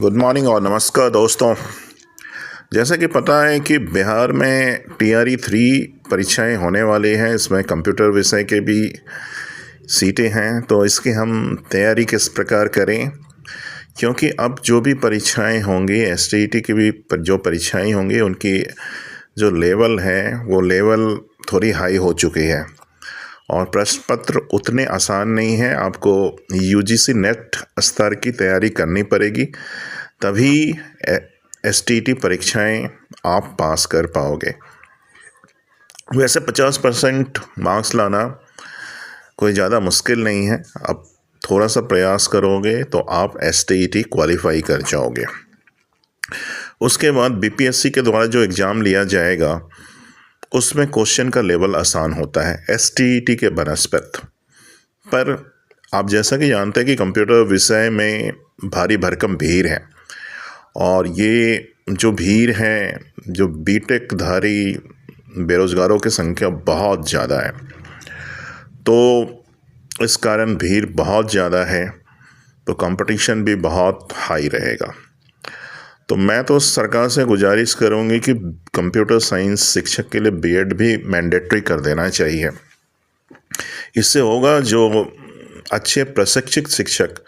Good morning और नमस्कार दोस्तों। जैसा कि पता है कि बिहार में TRE 3 परीक्षाएं होने वाली हैं। इसमें कंप्यूटर विषय के भी सीटें हैं, तो इसकी हम तैयारी किस प्रकार करें, क्योंकि अब जो भी परीक्षाएं होंगी STET की भी जो परीक्षाएं होंगी उनकी जो लेवल है वो लेवल थोड़ी हाई हो चुकी है और प्रश्न पत्र उतने आसान नहीं हैं। आपको UGC नेट स्तर की तैयारी करनी पड़ेगी, तभी STET परीक्षाएं आप पास कर पाओगे। वैसे 50% मार्क्स लाना कोई ज़्यादा मुश्किल नहीं है। अब थोड़ा सा प्रयास करोगे तो आप STET क्वालिफाई कर जाओगे। उसके बाद BPSC के द्वारा जो एग्ज़ाम लिया जाएगा उसमें क्वेश्चन का लेवल आसान होता है STET के बनस्पत। पर आप जैसा कि जानते हैं कि कंप्यूटर विषय में भारी भरकम भीड़ है और ये जो भीड़ है, जो BTech धारी बेरोज़गारों की संख्या बहुत ज़्यादा है, तो इस कारण भीड़ बहुत ज़्यादा है, तो कंपटीशन भी बहुत हाई रहेगा। तो मैं तो सरकार से गुजारिश करूँगी कि कंप्यूटर साइंस शिक्षक के लिए B.Ed भी मैंडेटरी कर देना चाहिए। इससे होगा जो अच्छे प्रशिक्षित शिक्षक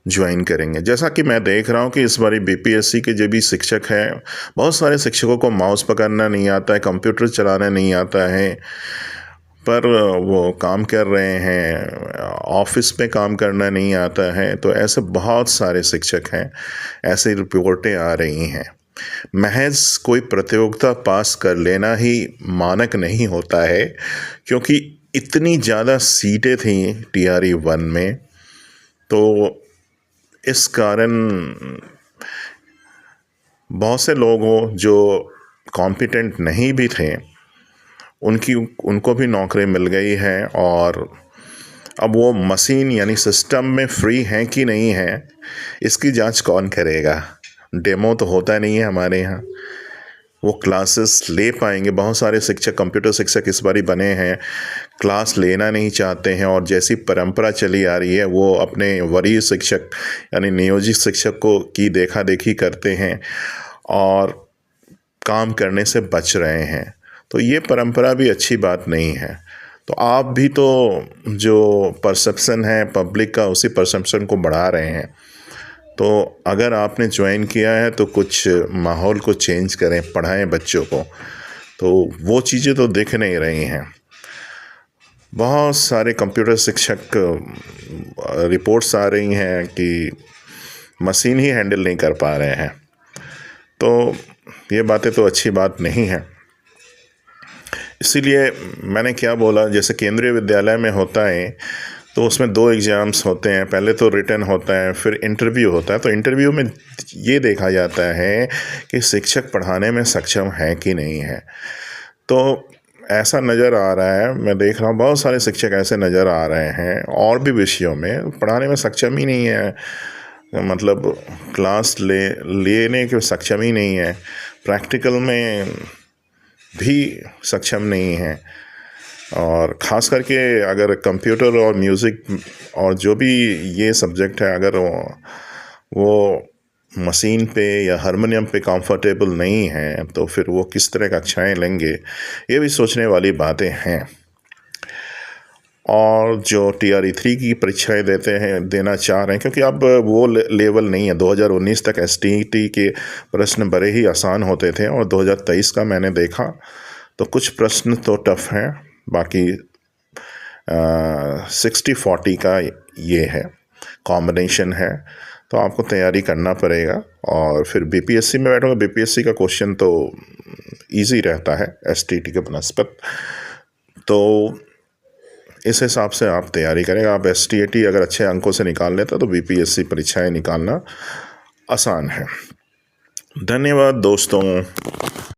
ज्वाइन करेंगे। जैसा कि मैं देख रहा हूँ कि इस बारी BPSC के जो भी शिक्षक हैं, बहुत सारे शिक्षकों को माउस पकड़ना नहीं आता है, कंप्यूटर चलाना नहीं आता है, पर वो काम कर रहे हैं, ऑफिस में काम करना नहीं आता है। तो ऐसे बहुत सारे शिक्षक हैं, ऐसी रिपोर्टें आ रही हैं। महज कोई प्रतियोगिता पास कर लेना ही मानक नहीं होता है, क्योंकि इतनी ज़्यादा सीटें थी TRE 1 में, तो इस कारण बहुत से लोगों जो कॉम्पिटेंट नहीं भी थे उनको भी नौकरी मिल गई है। और अब वो मशीन यानी सिस्टम में फ्री हैं कि नहीं है, इसकी जांच कौन करेगा? डेमो तो होता नहीं है हमारे यहाँ, वो क्लासेस ले पाएंगे? बहुत सारे शिक्षक, कंप्यूटर शिक्षक इस बारी बने हैं, क्लास लेना नहीं चाहते हैं और जैसी परंपरा चली आ रही है वो अपने वरीय शिक्षक यानी नियोजित शिक्षक को की देखा देखी करते हैं और काम करने से बच रहे हैं। तो ये परंपरा भी अच्छी बात नहीं है। तो आप भी तो जो परसेप्शन है पब्लिक का, उसी परसेप्शन को बढ़ा रहे हैं। तो अगर आपने ज्वाइन किया है तो कुछ माहौल को चेंज करें, पढ़ाएं बच्चों को। तो वो चीज़ें तो दिख नहीं रही हैं। बहुत सारे कंप्यूटर शिक्षक रिपोर्ट्स आ रही हैं कि मशीन ही हैंडल नहीं कर पा रहे हैं। तो ये बातें तो अच्छी बात नहीं है। इसीलिए मैंने क्या बोला, जैसे केंद्रीय विद्यालय में होता है तो उसमें 2 एग्ज़ाम्स होते हैं। पहले तो रिटन होता है, फिर इंटरव्यू होता है। तो इंटरव्यू में ये देखा जाता है कि शिक्षक पढ़ाने में सक्षम है कि नहीं है। तो ऐसा नज़र आ रहा है, मैं देख रहा हूँ बहुत सारे शिक्षक ऐसे नज़र आ रहे हैं और भी विषयों में पढ़ाने में सक्षम ही नहीं है, मतलब क्लास लेने के सक्षम ही नहीं है, प्रैक्टिकल में भी सक्षम नहीं है। और ख़ास करके अगर कंप्यूटर और म्यूज़िक और जो भी ये सब्जेक्ट है, अगर वो मशीन पे या हारमोनियम पे कंफर्टेबल नहीं है तो फिर वो किस तरह कक्षाएं लेंगे, ये भी सोचने वाली बातें हैं। और जो TRE 3 की परीक्षाएं देना चाह रहे हैं, क्योंकि अब वो लेवल नहीं है। 2019 तक STET के प्रश्न बड़े ही आसान होते थे और 2023 का मैंने देखा तो कुछ प्रश्न तो टफ हैं, बाकी 60-40 का ये है, कॉम्बिनेशन है। तो आपको तैयारी करना पड़ेगा और फिर BPSC में बैठोगे। BPSC का क्वेश्चन तो इजी रहता है STET के बनस्पत, तो इस हिसाब से आप तैयारी करेंगे। आप STET अगर अच्छे अंकों से निकाल लेते तो BPSC परीक्षाएं निकालना आसान है। धन्यवाद दोस्तों।